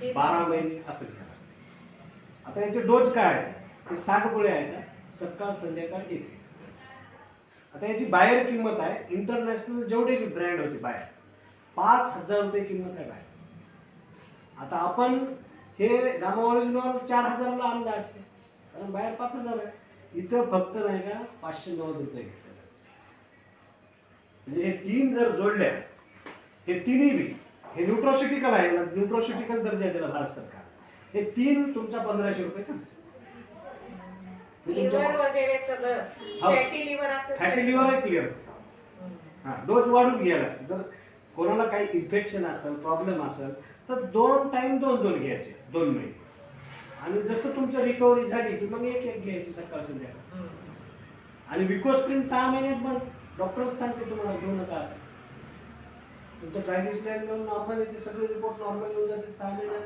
12 महिने असं घ्यावं लागतं. आता याचे डोस काय आहेत? हे 60 गोळ्या आहेत, सकाळ संध्याकाळ एक. आता याची बाहेर किंमत आहे, इंटरनॅशनल जेवढे बी ब्रँड होते बाहेर 5,000 रुपये किंमत आहे बाहेर. आता आपण हे गामा ओरिजिनल 4,000ला आणलं असते, कारण बाहेर 5,000 आहे. इथं फक्त नाही का 590 रुपये घेतले. म्हणजे हे तीन जर जोडल्या, हे तिन्ही बी, हे न्यूट्रोसिटिकल आहे ना, न्यूट्रोसिटिकल दर्जा दिला भारत सरकार, हे तीन तुमचा 1,500 रुपये खर्च. लिव्हर वगैरे सगळं फॅटी लिव्हर असेल, फॅटी लिव्हर आहे क्लिअर. हा, डोस वाढून घ्यायला. जर कोणाला काही इन्फेक्शन असेल, प्रॉब्लेम असेल तर 2 टाइम 2 घ्यायचे 2 महिने. आणि जसं तुमचं रिकव्हरी झाली की मग एक घ्यायची सकाळ संध्याकाळ. आणि विकोस्प्रिन 6 महिन्यात बंद. डॉक्टरच सांगते तुम्हाला घेऊ नका. तुमचं ट्रायग्लिसराईड नॉर्मल येते, सगळे रिपोर्ट नॉर्मल येऊन जाते 6 महिन्यात.